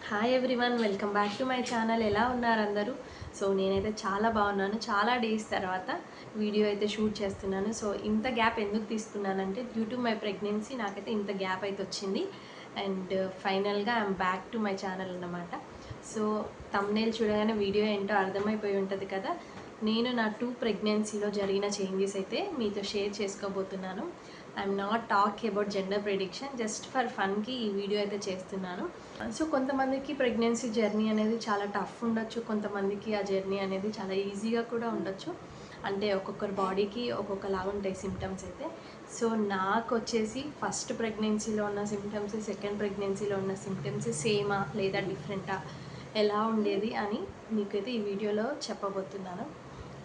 Hi everyone, welcome back to my channel. ఎలా ఉన్నారు అందరూ? సో నేనైతే చాలా బాగున్నాను. చాలా డేస్ తర్వాత వీడియో అయితే షూట్ చేస్తున్నాను. సో ఇంత గ్యాప్ ఎందుకు తీసుకున్నానంటే డ్యూ టు మై ప్రెగ్నెన్సీ నాకైతే ఇంత గ్యాప్ అయితే వచ్చింది. అండ్ ఫైనల్గా I'm back to my channel అన్నమాట. సో థంబ్నెయిల్ చూడగానే వీడియో ఏంటో అర్థమైపోయి ఉంటుంది కదా. నేను నా ప్రెగ్నెన్సీలో జరిగిన చేంజెస్ అయితే మీతో షేర్ చేసుకోబోతున్నాను. I'm not talk about gender prediction, just for ఫన్కి ఈ వీడియో అయితే చేస్తున్నాను. సో కొంతమందికి ప్రెగ్నెన్సీ జర్నీ అనేది చాలా టఫ్ ఉండొచ్చు, కొంతమందికి ఆ జర్నీ అనేది చాలా ఈజీగా కూడా ఉండొచ్చు. అంటే ఒక్కొక్కరి బాడీకి ఒక్కొక్కలా ఉంటాయి సిమ్టమ్స్ అయితే. సో నాకు వచ్చేసి ఫస్ట్ ప్రెగ్నెన్సీలో ఉన్న సిమ్టమ్స్, సెకండ్ ప్రెగ్నెన్సీలో ఉన్న సిమ్టమ్స్ సేమా లేదా డిఫరెంటా, ఎలా ఉండేది అని మీకైతే ఈ వీడియోలో చెప్పబోతున్నాను.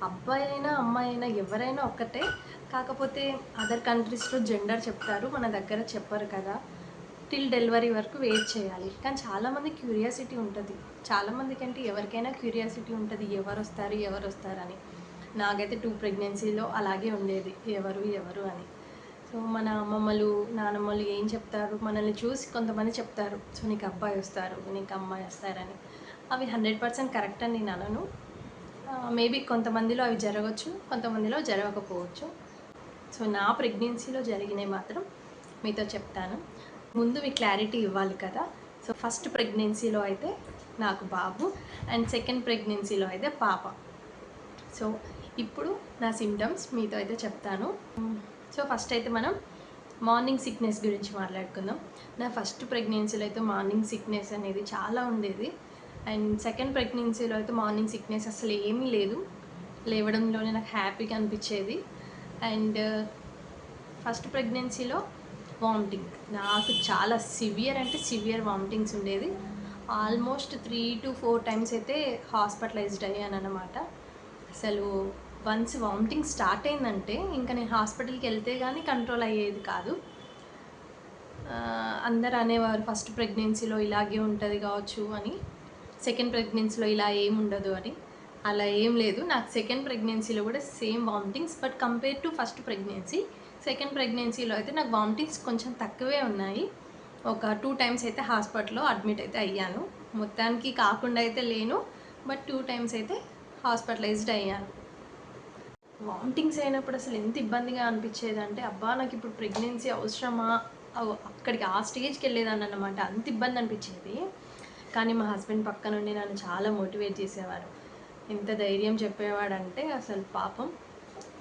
అబ్బాయి అయినా అమ్మాయి అయినా ఎవరైనా ఒక్కటే, కాకపోతే అదర్ కంట్రీస్లో జెండర్ చెప్తారు, మన దగ్గర చెప్పరు కదా. టిల్ డెలివరీ వరకు వెయిట్ చేయాలి. కానీ చాలామంది క్యూరియాసిటీ ఉంటుంది, చాలామందికి అంటే ఎవరికైనా క్యూరియాసిటీ ఉంటుంది ఎవరు వస్తారని. నాకైతే ప్రెగ్నెన్సీలో అలాగే ఉండేది, ఎవరు ఎవరు అని. సో మన అమ్మమ్మలు నానమ్మలు ఏం చెప్తారు, మనల్ని చూసి కొంతమంది చెప్తారు, సో నీకు అబ్బాయి వస్తారు, నీకు అమ్మాయి వస్తారని. అవి 100% కరెక్ట్ అని నేను అనను. మేబీ కొంతమందిలో అవి జరగవచ్చు, కొంతమందిలో జరగకపోవచ్చు. సో నా ప్రెగ్నెన్సీలో జరిగినవి మాత్రం మీతో చెప్తాను. ముందు మీ క్లారిటీ ఇవ్వాలి కదా. సో ఫస్ట్ ప్రెగ్నెన్సీలో అయితే నాకు బాబు, అండ్ సెకండ్ ప్రెగ్నెన్సీలో అయితే పాప. సో ఇప్పుడు నా సిమ్టమ్స్ మీతో అయితే చెప్తాను. సో ఫస్ట్ అయితే మనం మార్నింగ్ సిక్నెస్ గురించి మాట్లాడుకుందాం. నా ఫస్ట్ ప్రెగ్నెన్సీలో అయితే మార్నింగ్ సిక్నెస్ అనేది చాలా ఉండేది. అండ్ సెకండ్ ప్రెగ్నెన్సీలో అయితే మార్నింగ్ సిక్నెస్ అసలు ఏమీ లేదు, లేవడంలోనే నాకు హ్యాపీగా అనిపించేది. అండ్ ఫస్ట్ ప్రెగ్నెన్సీలో వామిటింగ్ నాకు చాలా సివియర్ అంటే సివియర్ వామిటింగ్స్ ఉండేది. ఆల్మోస్ట్ 3 to 4 టైమ్స్ అయితే హాస్పిటలైజ్డ్ అయ్యాను అన్నమాట. అసలు వన్స్ వామిటింగ్ స్టార్ట్ అయిందంటే ఇంకా నేను హాస్పిటల్కి వెళ్తే కానీ కంట్రోల్ అయ్యేది కాదు. అందరు అనేవారు ఫస్ట్ ప్రెగ్నెన్సీలో ఇలాగే ఉంటుంది కావచ్చు అని, సెకండ్ ప్రెగ్నెన్సీలో ఇలా ఏం ఉండదు అని. అలా ఏం లేదు, నాకు సెకండ్ ప్రెగ్నెన్సీలో కూడా same vomitings, but compare to first pregnancy, second ప్రెగ్నెన్సీలో అయితే నాకు వామిటింగ్స్ కొంచెం తక్కువే ఉన్నాయి. ఒక 2 టైమ్స్ అయితే హాస్పిటల్లో అడ్మిట్ అయితే అయ్యాను. మొత్తానికి కాకుండా అయితే లేను, బట్ 2 టైమ్స్ అయితే హాస్పిటలైజ్డ్ అయ్యాను. వామిటింగ్స్ అయినప్పుడు అసలు ఎంత ఇబ్బందిగా అనిపించేది అంటే, అబ్బా నాకు ఇప్పుడు ప్రెగ్నెన్సీ అవసరమా, అక్కడికి ఆ స్టేజ్కి వెళ్ళేదాన్ని అన్నమాట. అంత ఇబ్బంది అనిపించేది. కానీ మా హస్బెండ్ పక్క నుండి నన్ను చాలా మోటివేట్ చేసేవారు. ఎంత ధైర్యం చెప్పేవాడంటే అసలు పాపం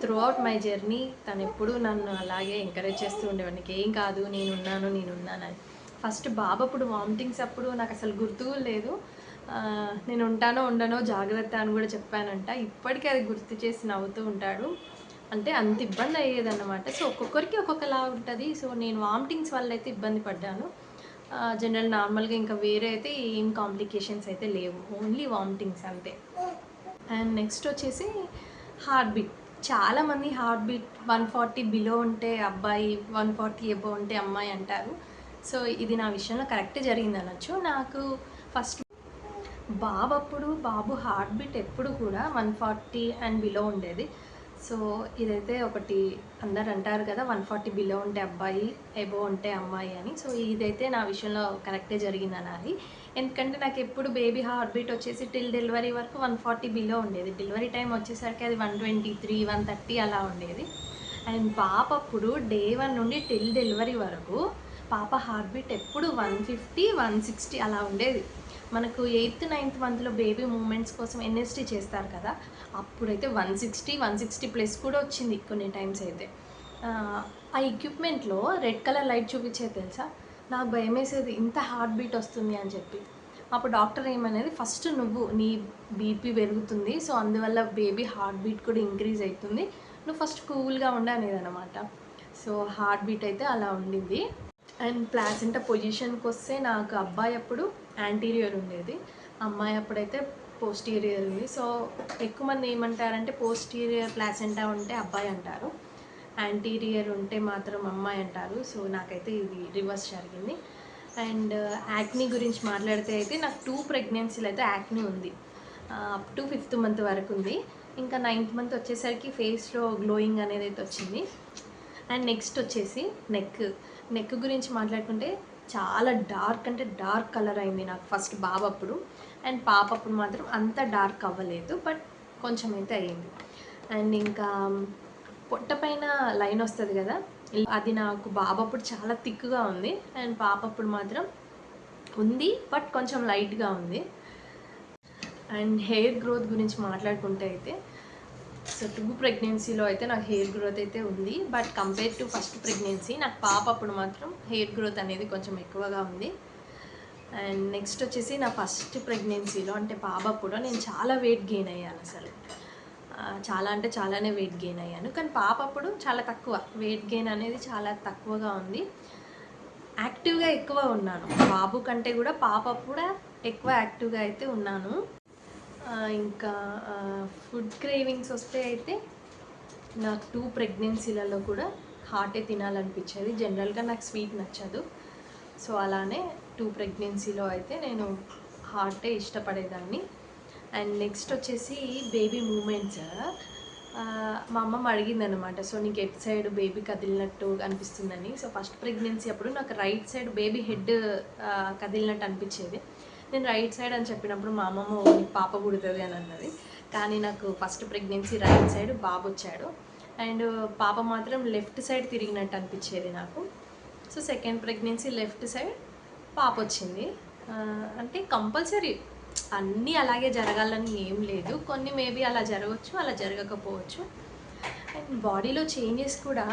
త్రూ అవుట్ మై జర్నీ తను ఎప్పుడూ నన్ను అలాగే ఎంకరేజ్ చేస్తూ ఉండేవాడు, నీకు ఏం కాదు, నేనున్నానని. ఫస్ట్ బాబు అప్పుడు వామిటింగ్స్ అప్పుడు నాకు అసలు గుర్తు లేదు. నేను ఉంటానో ఉండనో జాగ్రత్త అని కూడా చెప్పానంట. ఇప్పటికీ అది గుర్తు చేసి నవ్వుతూ ఉంటాడు. అంటే అంత ఇబ్బంది అయ్యేదన్నమాట. సో ఒక్కొక్కరికి ఒక్కొక్కలా ఉంటుంది. సో నేను వామిటింగ్స్ వల్ల అయితే ఇబ్బంది పడ్డాను. జనరల్ నార్మల్గా ఇంకా వేరే అయితే ఏం కాంప్లికేషన్స్ అయితే లేవు, ఓన్లీ వామిటింగ్స్ అంతే. అండ్ నెక్స్ట్ వచ్చేసి హార్ట్ బీట్. చాలామంది హార్ట్ బీట్ 140 బిలో ఉంటే అబ్బాయి, 140 ఎబో ఉంటే అమ్మాయి అంటారు. సో ఇది నా విషయంలో కరెక్ట్ జరిగింది అనొచ్చు. నాకు ఫస్ట్ బాబు హార్ట్ బీట్ ఎప్పుడు కూడా 140 అండ్ బిలో ఉండేది. సో ఇదైతే ఒకటి అందరు అంటారు కదా, 140 బిలో ఉంటే అబ్బాయి, ఎబో ఉంటే అమ్మాయి అని. సో ఇదైతే నా విషయంలో కరెక్టే జరిగింది అనాలి. ఎందుకంటే నాకు ఎప్పుడు బేబీ హార్ట్ బీట్ వచ్చేసి టిల్ డెలివరీ వరకు 140 బిలో ఉండేది. డెలివరీ టైం వచ్చేసరికి అది 123, 130 అలా ఉండేది. అండ్ పాప అప్పుడు డే 1 నుండి టిల్ డెలివరీ వరకు పాప హార్ట్ బీట్ ఎప్పుడు 150, 160 అలా ఉండేది. మనకు 8th, 9th మంత్లో బేబీ మూమెంట్స్ కోసం ఎన్ఎస్టీ చేస్తారు కదా, అప్పుడైతే 160, 160 ప్లస్ కూడా వచ్చింది కొన్ని టైమ్స్ అయితే. ఆ ఎక్విప్మెంట్లో రెడ్ కలర్ లైట్ చూపించేది తెలుసా, నాకు భయం వేసేది ఇంత హార్ట్ బీట్ వస్తుంది అని చెప్పి. అప్పుడు డాక్టర్ ఏమనేది, ఫస్ట్ నీ బీపీ పెరుగుతుంది, సో అందువల్ల బేబీ హార్ట్ బీట్ కూడా ఇంక్రీజ్ అవుతుంది, నువ్వు ఫస్ట్ కూల్గా ఉండి అనేది అనమాట. సో హార్ట్ బీట్ అయితే అలా ఉండింది. అండ్ ప్లాసెంటా పొజిషన్కి వస్తే నాకు అబ్బాయి అప్పుడు యాంటీరియర్ ఉండేది, అమ్మాయి అప్పుడైతే పోస్టీరియర్ ఉంది. సో ఎక్కువ మంది ఏమంటారంటే పోస్టీరియర్ ప్లాసెంటా ఉంటే అబ్బాయి అంటారు, యాంటీరియర్ ఉంటే మాత్రం అమ్మాయి అంటారు. సో నాకైతే ఇది రివర్స్ జరిగింది. అండ్ యాక్నీ గురించి మాట్లాడితే అయితే నాకు 2 ప్రెగ్నెన్సీలు అయితే యాక్నీ ఉంది. అప్ టు 5th మంత్ వరకు ఉంది. ఇంకా 9th మంత్ వచ్చేసరికి ఫేస్లో గ్లోయింగ్ అనేది అయితే వచ్చింది. అండ్ నెక్స్ట్ వచ్చేసి నెక్ గురించి మాట్లాడుకుంటే చాలా డార్క్ అంటే డార్క్ కలర్ అయింది నాకు ఫస్ట్ బాబు అప్పుడు. అండ్ పాప అప్పుడు మాత్రం అంత డార్క్ అవ్వలేదు, బట్ కొంచెం అయితే అయ్యింది. అండ్ ఇంకా పొట్ట పైన లైన్ వస్తుంది కదా, అది నాకు బాబు అప్పుడు చాలా థిక్గా ఉంది. అండ్ పాప అప్పుడు మాత్రం ఉంది, బట్ కొంచెం లైట్గా ఉంది. అండ్ హెయిర్ గ్రోత్ గురించి మాట్లాడుకుంటే అయితే, సో 2 ప్రెగ్నెన్సీలో అయితే నాకు హెయిర్ గ్రోత్ అయితే ఉంది. But compare to first pregnancy నాకు పాప అప్పుడు మాత్రం హెయిర్ గ్రోత్ అనేది కొంచెం ఎక్కువగా ఉంది. అండ్ నెక్స్ట్ వచ్చేసి నా ఫస్ట్ ప్రెగ్నెన్సీలో అంటే పాప అప్పుడు నేను చాలా వెయిట్ గెయిన్ అయ్యాను అసలు. చాలా అంటే చాలానే వెయిట్ గెయిన్ అయ్యాను. కానీ పాప అప్పుడు చాలా తక్కువ వెయిట్ గెయిన్ అనేది చాలా తక్కువగా ఉంది. యాక్టివ్గా ఎక్కువ ఉన్నాను, బాబు కంటే కూడా పాప అప్పుడు ఎక్కువ యాక్టివ్గా అయితే ఉన్నాను. ఇంకా ఫుడ్ క్రేవింగ్స్ వస్తే అయితే నాకు 2 ప్రెగ్నెన్సీలలో కూడా హాటే తినాలనిపించేది. జనరల్గా నాకు స్వీట్ నచ్చదు. సో అలానే 2 ప్రెగ్నెన్సీలో అయితే నేను హాటే ఇష్టపడేదాన్ని. అండ్ నెక్స్ట్ వచ్చేసి బేబీ మూమెంట్స్. మా అమ్మమ్మ అడిగిందనమాట, సో నీకు ఎట్ సైడ్ బేబీ కదిలినట్టు అనిపిస్తుందని. సో ఫస్ట్ ప్రెగ్నెన్సీ అప్పుడు నాకు రైట్ సైడ్ బేబీ హెడ్ కదిలినట్టు అనిపించేది. నేను రైట్ సైడ్ అని చెప్పినప్పుడు మా అమ్మమ్మ నీకు పాప పుడుతుంది అని అన్నది. కానీ నాకు ఫస్ట్ ప్రెగ్నెన్సీ రైట్ సైడ్ బాబు వచ్చాడు. అండ్ పాప మాత్రం లెఫ్ట్ సైడ్ తిరిగినట్టు అనిపించేది నాకు. So second pregnancy left side పాప వచ్చింది. అంటే కంపల్సరీ అన్నీ అలాగే జరగాలని ఏం లేదు, కొన్ని మేబీ అలా జరగవచ్చు, అలా జరగకపోవచ్చు. అండ్ బాడీలో చేంజెస్ కూడా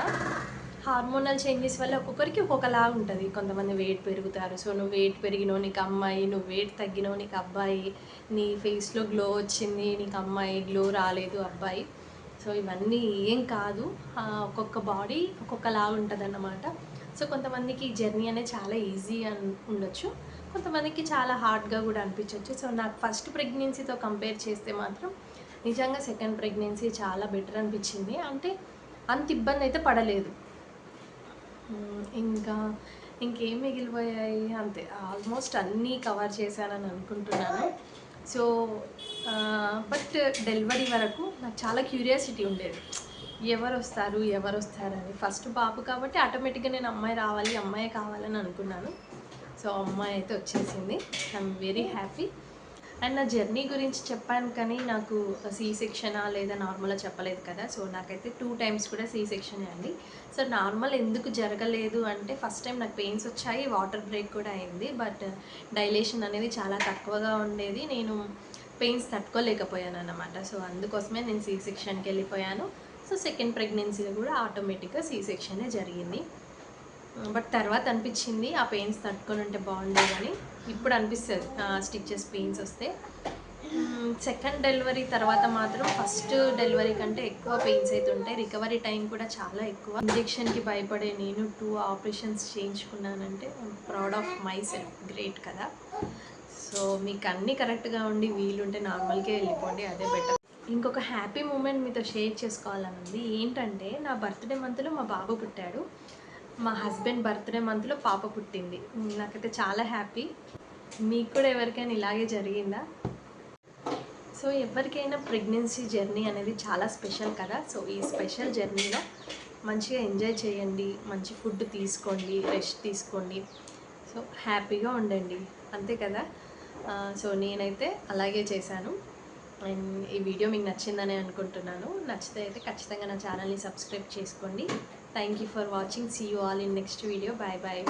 హార్మోనల్ చేంజెస్ వల్ల ఒక్కొక్కరికి ఒక్కొక్కలాగా ఉంటుంది. కొంతమంది వెయిట్ పెరుగుతారు, సో నువ్వు వెయిట్ పెరిగినావు నీకు అమ్మాయి, నువ్వు వెయిట్ తగ్గినావు నీకు అబ్బాయి, నీ ఫేస్లో గ్లో వచ్చింది నీకు అమ్మాయి, గ్లో రాలేదు అబ్బాయి. సో ఇవన్నీ ఏం కాదు, ఒక్కొక్క బాడీ ఒక్కొక్కలాగా ఉంటుంది అన్నమాట. సో కొంతమందికి జర్నీ అనేది చాలా ఈజీ అని ఉండొచ్చు, కొంతమందికి చాలా హార్డ్గా కూడా అనిపించవచ్చు. సో నాకు ఫస్ట్ ప్రెగ్నెన్సీతో కంపేర్ చేస్తే మాత్రం నిజంగా సెకండ్ ప్రెగ్నెన్సీ చాలా బెటర్ అనిపించింది. అంటే అంత ఇబ్బంది అయితే పడలేదు. ఇంకా ఇంకేం మిగిలిపోయాయి, అంతే ఆల్మోస్ట్ అన్నీ కవర్ చేశానని అనుకుంటున్నాను. సో బట్ డెలివరీ వరకు నాకు చాలా క్యూరియాసిటీ ఉండేది, ఎవరు వస్తారని. ఫస్ట్ బాబు కాబట్టి ఆటోమేటిక్గా నేను అమ్మాయి రావాలి, అమ్మాయి కావాలని అనుకున్నాను. సో అమ్మాయి అయితే వచ్చేసింది, ఐఎమ్ వెరీ హ్యాపీ. అండ్ నా జర్నీ గురించి చెప్పాను, కానీ నాకు సీ సెక్షనా లేదా నార్మల్గా చెప్పలేదు కదా. సో నాకైతే 2 టైమ్స్ కూడా సీ సెక్షనే అండి. సో నార్మల్ ఎందుకు జరగలేదు అంటే, ఫస్ట్ టైం నాకు పెయిన్స్ వచ్చాయి, వాటర్ బ్రేక్ కూడా అయింది, బట్ డైలేషన్ అనేది చాలా తక్కువగా ఉండేది, నేను పెయిన్స్ తట్టుకోలేకపోయాను అన్నమాట. సో అందుకోసమే నేను సీ సెక్షన్కి వెళ్ళిపోయాను. సో సెకండ్ ప్రెగ్నెన్సీలో కూడా ఆటోమేటిక్గా సీ సెక్షనే జరిగింది. బట్ తర్వాత అనిపించింది ఆ పెయిన్స్ తట్టుకొని ఉంటే బాగుండేదని. ఇప్పుడు అనిపిస్తుంది స్టిచెస్ పెయిన్స్ వస్తే. సెకండ్ డెలివరీ తర్వాత మాత్రం ఫస్ట్ డెలివరీ కంటే ఎక్కువ పెయిన్స్ అయితే ఉంటాయి, రికవరీ టైం కూడా చాలా ఎక్కువ. ఇంజెక్షన్కి భయపడే నేను 2 ఆపరేషన్స్ చేయించుకున్నానంటే proud of myself, great కదా. సో మీకు అన్నీ కరెక్ట్గా ఉండి వీలుంటే నార్మల్గా వెళ్ళిపోండి, అదే బెటర్. ఇంకొక హ్యాపీ మూమెంట్ మీతో షేర్ చేసుకోవాలని ఉంది. ఏంటంటే నా బర్త్డే మంత్లో మా బాబు పుట్టాడు, మా హస్బెండ్ బర్త్డే మంత్లో పాప పుట్టింది. నాకైతే చాలా హ్యాపీ. మీకు కూడా ఎవరికైనా ఇలాగే జరిగిందా? సో ఎవరికైనా ప్రెగ్నెన్సీ జర్నీ అనేది చాలా స్పెషల్ కదా. సో ఈ స్పెషల్ జర్నీలో మంచిగా ఎంజాయ్ చేయండి, మంచి ఫుడ్ తీసుకోండి, రెస్ట్ తీసుకోండి, సో హ్యాపీగా ఉండండి, అంతే కదా. సో నేనైతే అలాగే చేశాను. అండ్ ఈ వీడియో మీకు నచ్చిందని అనుకుంటున్నాను. నచ్చితే అయితే ఖచ్చితంగా నా ఛానల్ని సబ్స్క్రైబ్ చేసుకోండి. Thank you for watching. See you all in next video. Bye bye.